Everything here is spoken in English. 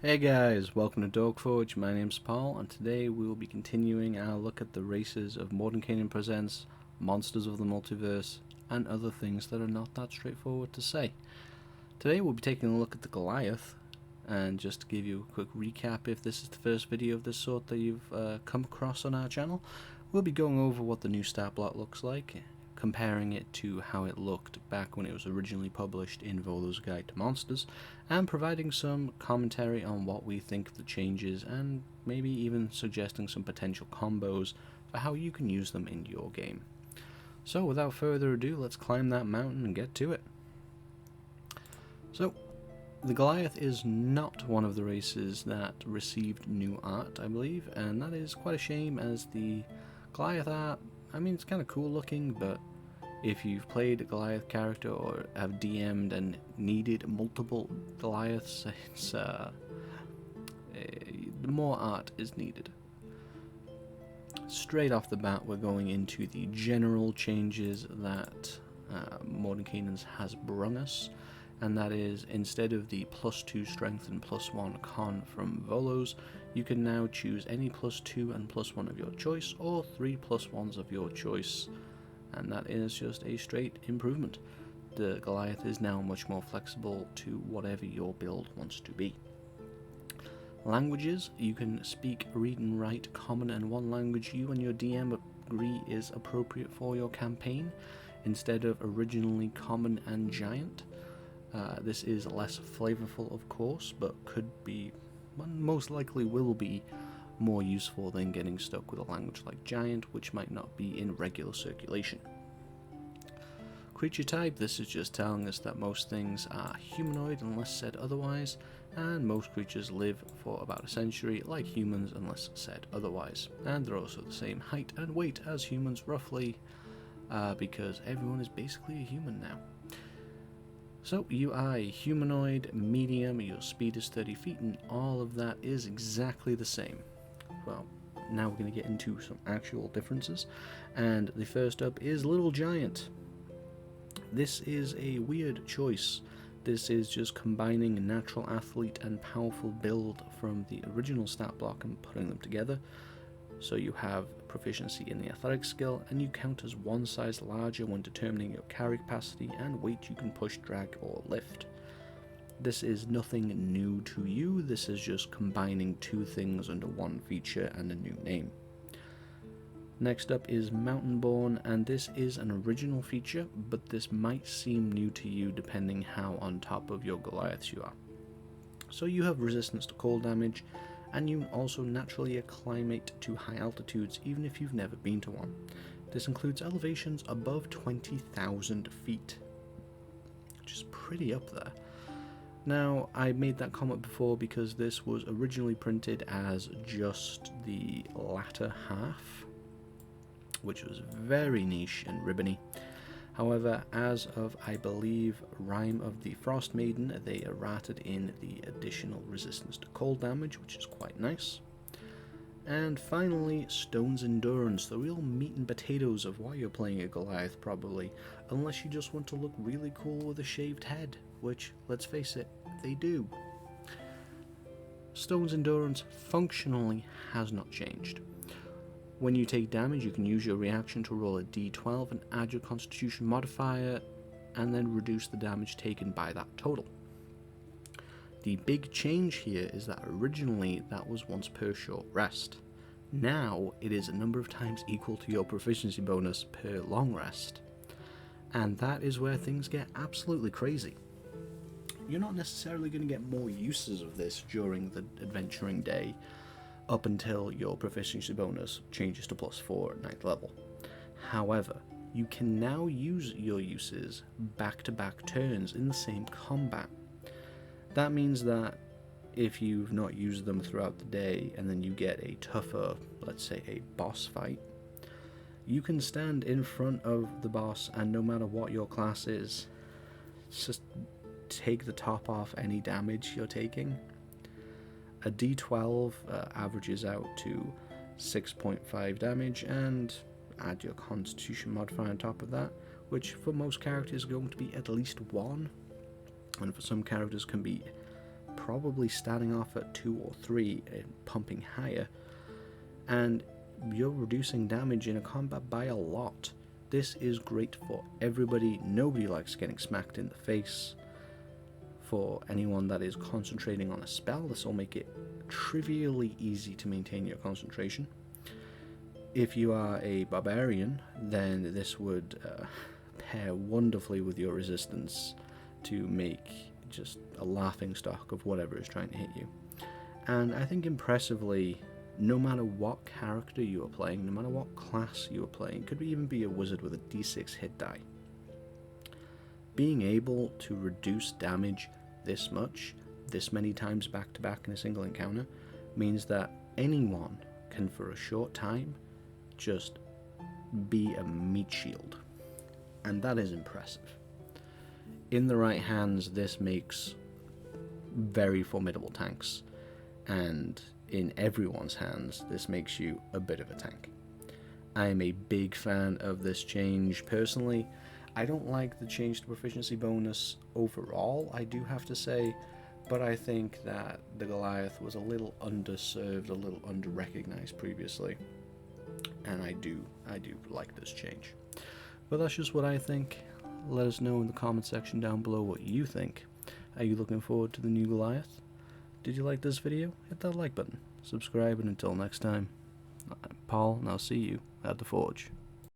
Hey guys, welcome to Dogforge. My name's Paul, and today we will be continuing our look at the races of Mordenkainen Presents, Monsters of the Multiverse, and other things that are not that straightforward to say. Today we'll be taking a look at the Goliath, and just to give you a quick recap, if this is the first video of this sort that you've come across on our channel, we'll be going over what the new stat block looks like, comparing it to how it looked back when it was originally published in Volo's Guide to Monsters, and providing some commentary on what we think of the changes, and maybe even suggesting some potential combos for how you can use them in your game. So without further ado, let's climb that mountain and get to it. So, the Goliath is not one of the races that received new art, I believe, and that is quite a shame, as the Goliath art, I mean, it's kind of cool looking, but if you've played a Goliath character or have DM'd and needed multiple Goliaths, it's more art is needed. Straight off the bat, we're going into the general changes that Mordenkainen's has brung us, and that is, instead of the +2 strength and +1 con from Volo's, you can now choose any +2 and +1 of your choice, or 3 +1s of your choice, and that is just a straight improvement. The Goliath is now much more flexible to whatever your build wants to be. Languages: you can speak, read and write Common and one language you and your DM agree is appropriate for your campaign, instead of originally Common and Giant. This is less flavorful, of course, but could be, most likely will be, more useful than getting stuck with a language like Giant, which might not be in regular circulation. Creature type: this is just telling us that most things are humanoid unless said otherwise, and most creatures live for about a century like humans unless said otherwise, and they're also the same height and weight as humans roughly, because everyone is basically a human now. So you are a humanoid, medium, your speed is 30 feet, and all of that is exactly the same. Well, now we're going to get into some actual differences, and the first up is Little Giant. This is a weird choice. This is just combining natural athlete and powerful build from the original stat block and putting them together. So you have proficiency in the athletic skill, and you count as one size larger when determining your carry capacity and weight you can push, drag, or lift. This is nothing new to you, this is just combining two things under one feature and a new name. Next up is Mountain-born, and this is an original feature, but this might seem new to you depending how on top of your Goliaths you are. So you have resistance to cold damage, and you also naturally acclimate to high altitudes even if you've never been to one. This includes elevations above 20,000 feet, which is pretty up there. Now, I made that comment before because this was originally printed as just the latter half, which was very niche and ribbony. However, as of, I believe, Rime of the Frost Maiden, they errated in the additional resistance to cold damage, which is quite nice. And finally, Stone's Endurance, the real meat and potatoes of why you're playing a Goliath probably, unless you just want to look really cool with a shaved head, which, let's face it, they do. Stone's Endurance functionally has not changed. When you take damage, you can use your reaction to roll a d12 and add your constitution modifier, and then reduce the damage taken by that total. The big change here is that originally that was once per short rest. Now it is a number of times equal to your proficiency bonus per long rest. And that is where things get absolutely crazy. You're not necessarily going to get more uses of this during the adventuring day, up until your proficiency bonus changes to +4 at 9th level. However, you can now use your uses back-to-back turns in the same combat. That means that if you've not used them throughout the day and then you get a tougher, let's say a boss fight, you can stand in front of the boss, and no matter what your class is, just take the top off any damage you're taking. A d12 averages out to 6.5 damage, and add your constitution modifier on top of that, which for most characters is going to be at least 1, and for some characters can be probably starting off at 2 or 3 and pumping higher, and you're reducing damage in a combat by a lot. This is great for everybody. Nobody likes getting smacked in the face. For anyone that is concentrating on a spell, this will make it trivially easy to maintain your concentration. If you are a barbarian, then this would pair wonderfully with your resistance to make just a laughing stock of whatever is trying to hit you. And I think impressively, no matter what character you are playing, no matter what class you are playing, could even be a wizard with a d6 hit die, being able to reduce damage this much, this many times back to back in a single encounter, means that anyone can for a short time just be a meat shield, and that is impressive. In the right hands, this makes very formidable tanks, and in everyone's hands, this makes you a bit of a tank. I am a big fan of this change personally. I don't like the change to proficiency bonus overall, I do have to say, but I think that the Goliath was a little underserved, a little under-recognized previously, and I do like this change. But that's just what I think. Let us know in the comment section down below what you think. Are you looking forward to the new Goliath? Did you like this video? Hit that like button, subscribe, and until next time, I'm Paul, and I'll see you at the Forge.